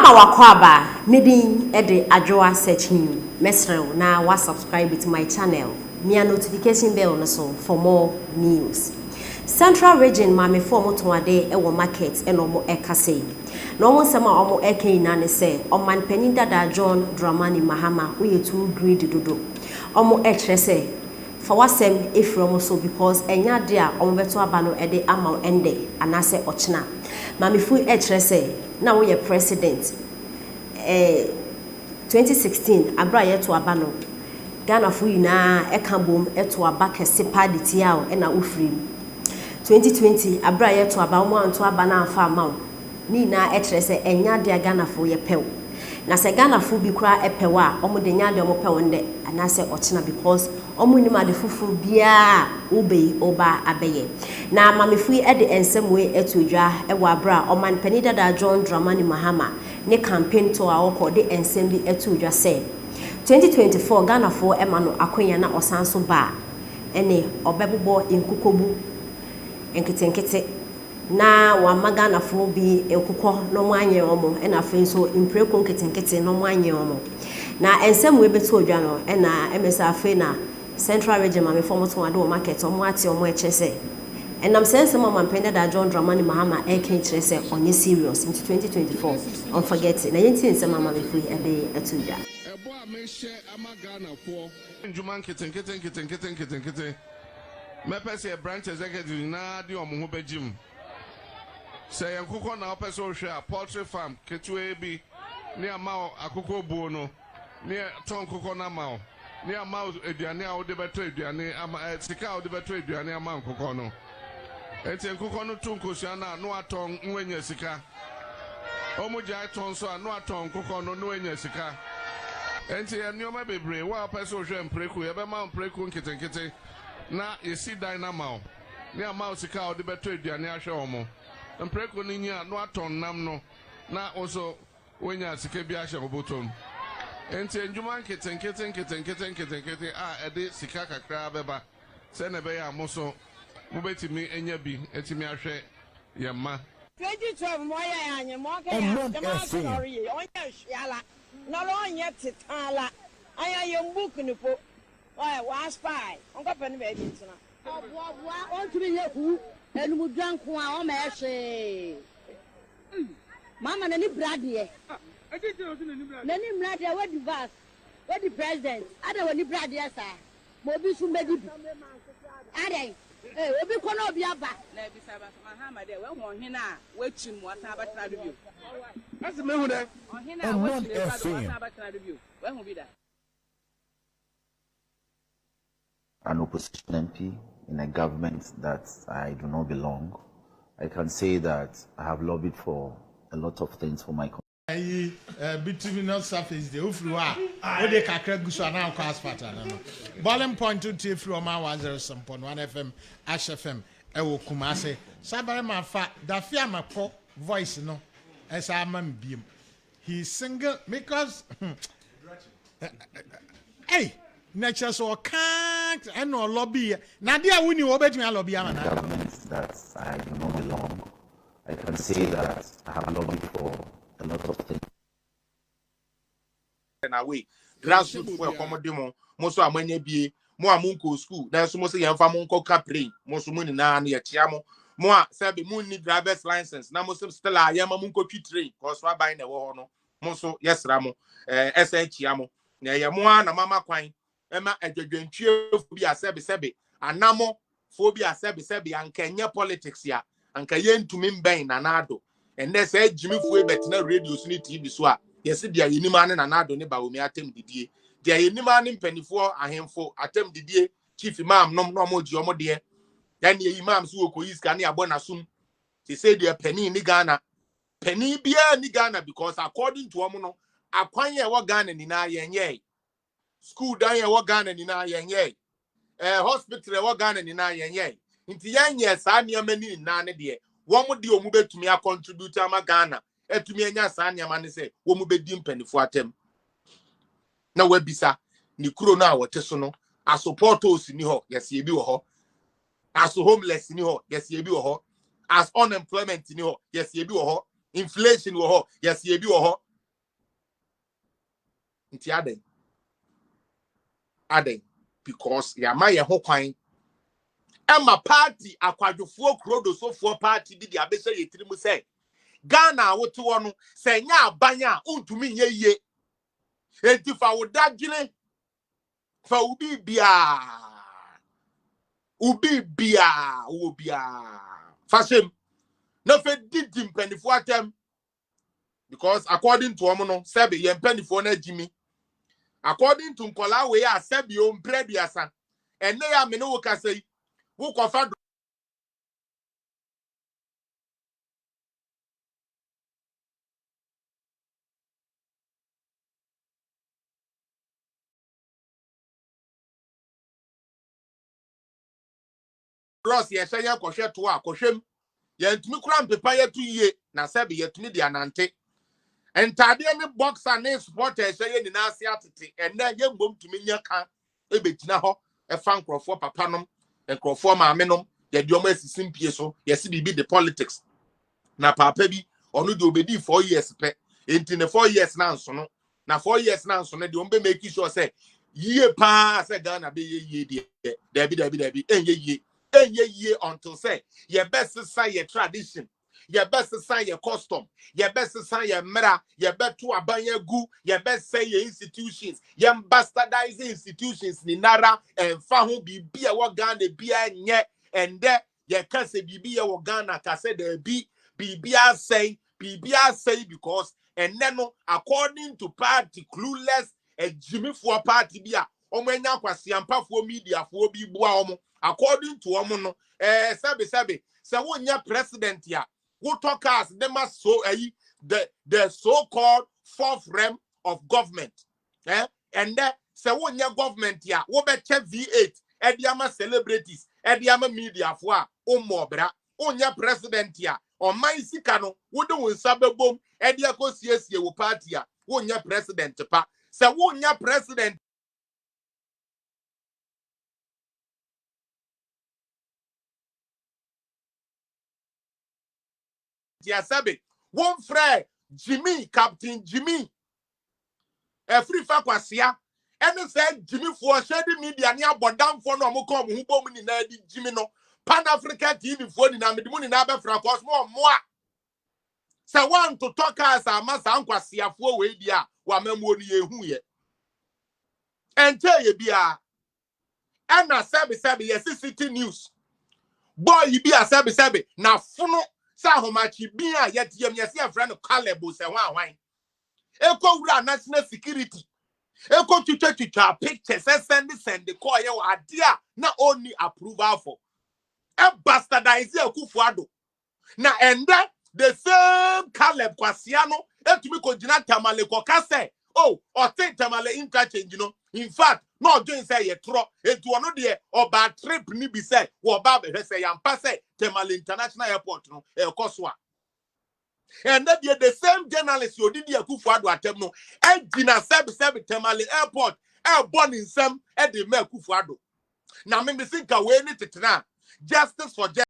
Wama wakwaba medin ede adwoa searching mesrel na wa subscribe to my channel near notification bell no so for more news. Central region mame for motonade ewo market enomo ekase. No one sama omo eke na ne se oman panin dada John Dramani Mahama we too greedy dodo. Omo se for wasem efrom so because enya de a omo beto aba no ede ama ende anase ochina. Mame fu se na we president 2016 abra yeto aba no Ghana fu ina eka bom eto aba kese party tia e na ofrim 2020 abra yeto aba mo anto aba na afa amaw ni na se enya de Ghana fu ye pew na se Ghana fu bi kura epewa omo de nya de omo pew nde anase ochina because omo ni ma de fufu bia obey oba abeye na mamefu e de ensem we etodwa e wa bra oman pani dada John Dramani Mahama ne campaign to a okọ de ensem bi etodwa se 2024 Ghana fo e ma no akonya na osanso ba ene obebbo enkukobu enketenkete na wa Ghana fo bi enkuko no mo anye omo e na fe so impreko enketenkete no mo anye omo na ensem we betodwa no e na emesa afe na Central region mame for moto ade o market omo ati omo echese enam sense mama mpenda da John Dramani Mahama eke chese onye serious into 2024 on forget na yenti nsem mama me fu ade atuja ebo a me hye ama Ghana fo njuma nketen me pese branch executive na de omo ho bejim say yankoko na opese o hwe a poultry farm ketwe bi ne ama akoko buo no ne ton kokko na ma ni ama eduane a wode beto eduane ama sika a wode beto eduane ama nkokọ no enti nkokọ no to nkosua na no aton nwenye sika omu ja aton so no aton nkokọ no nwenye sika enti enioma bebre wa pese ohwe mpreku ye be ma mpreku nkitenkete na yesi dan na ma ni ama sika a wode beto eduane ahwe omo mpreku ni nya no aton nam no na oso wenya sika bi ahwe obotom enti enjuma nketen a ede sika kakra beba se na be ya moso mo betimi enya bi etimi ahwe yemma 2012 mo ya anye mo ka ya jama sorry onye hwiala no lo onye titala aya yembook ni po wa spy onko pe ni be tintina obwa on tumi yeku enum dwanko a o ma ehwe mama na ni brade Nani mlade we di vas we di president ada we ni brade sa mo bi su medi bi ada obi kono obi aba na bi sa ba Mahama de we ho hina we chim wata abatna do bio asi me hu de hina we chim wata abatna do bio we ho bi da an opposition MP in a government that I do not belong. I can say that I have lobbied for a lot of things for my bituminous surface the ufruwa o de kakra guso na akwa asphalt na no boiling point to from 107.1 FM Ash FM e wo Kumase sabare ma fa dafia mako voice no esa amam biem he single because hey nature so can't and no lobby na dia woni wo betumi lobby am na governments that I do not belong. I can say that I have lobbied for a lot of things. Na we grassroots for accommodate mo so amanya bie mo amunko school na so mo se yemfa mo nko capre mo so mo ni na na ye tia mo a say be mo ni driver's license na mo so still a yema mo nko twi train cause wa ban na wo ho no mo so yesra mo tia mo na ye mo na mama kwan ema adwadwantwie fo bi asebe anamo fo bi asebe ankenye politics ya anka yentumi mben na nado ende say Jimmy fu betina radio so ni TV so a yesi dia yenima ne na nado ne ba omi atem didie dia yenima ne mpanifo ahemfo atem didie chief imam nom no mo ji omo de ya ne imam so okoyiska ne abona sum se say dia pani ni Ghana pani bia ni Ghana because according to omo no akwan ye wo Ghana ni na yenye school dan ye wo Ghana ni na yenye hospital ye wo Ghana ni na yenye nti yenye sa niam ni na ne de womu di omu betumi a contribute ama Ghana etumi enya sa niam ne se womu bedi mpanifo atem na wabisa ni kuro na wote so no a support os ni ho yes ye bi wo ho as homeless ni ho yes ye bi wo ho as unemployment ni ho yes ye bi wo ho inflation wo ho yes ye bi wo ho nti aden because yama ye ho kwan Emma party akwadwofoɔ krodosofoɔ party di dia bese yetiri mu sɛ Ghana wote wono sɛ nya abanya untumi nye ye enti fa wodagene fa ubi bia fashion na fe didi mpanifo atem because according to omo no sebe ye mpanifo na agimi according to nkola we a sebe o mpreduasa enne ya me no wo kasai wo kofa Ross ye hye kwohwe to a kwohwem ye ntumi kura mpepa ye to yie na sebe ye tumi de anante entade ne boxer ne supporter hye ni na ase atete enne ye mbom tumi nya ka ebetina ho efa nkrofo papa nom nkrofo maame nom ye de omo asisimpie so ye se bibi the politics na papa bi onu de obedi 4 years pe enti ne 4 years na nso no na 4 years na nso no de ombe make sure say yie pa say Ghana be yie de dabi enye yie until say your best say your tradition, your best say your custom, your best say your mera, your best to abanya gu, your best say your institutions, your bastardizing institutions ni nara and fahu bibia wa Ghana bia nye and there your can say bibia wa Ghana ka say there be bibia say because and then according to party clueless a Jimmy for party bia omenya kwasiampa for media for bi bua omo according to omo no sabe se wonya president ya who talk as them so the so called fourth realm of government and then se wonya government ya wo be che V8 ediama celebrities ediama media for a omobra wonya president ya oman sika no wo de won sabebom edia ko siesie wo party ya wonya president pa se wonya president Sabe, one friend Jimmy, Captain Jimmy, a free fakwasia, and said Jimmy for shedding media near Bodam for no more who bomb in Jimmy no Pan African TV for the Namid Naba Francos more. So one to talk as a master Anquasia for Wadia, while Memoni who ye. And tell you, be a Anna Sabi, yes, city news. Boy, you be a Sabi, now funo. Sa how much be yet yes friend of Calebo say why Echo national security Echo to pictures send the call you idea not only approval for a bastardize Kufuado na and that the same Caleb Kwasiano to me kojina tamale kokase oh or think tamale interchange in fact no doing say ye tro etu ono de or bad trip ni bi say wo ba be say yampa say Tamale International Airport no Koswa and that the same journalist you did Kufuado atem no e gina sebi Tamale Airport born in some e de me Kufuado na me think away ni tetena justice for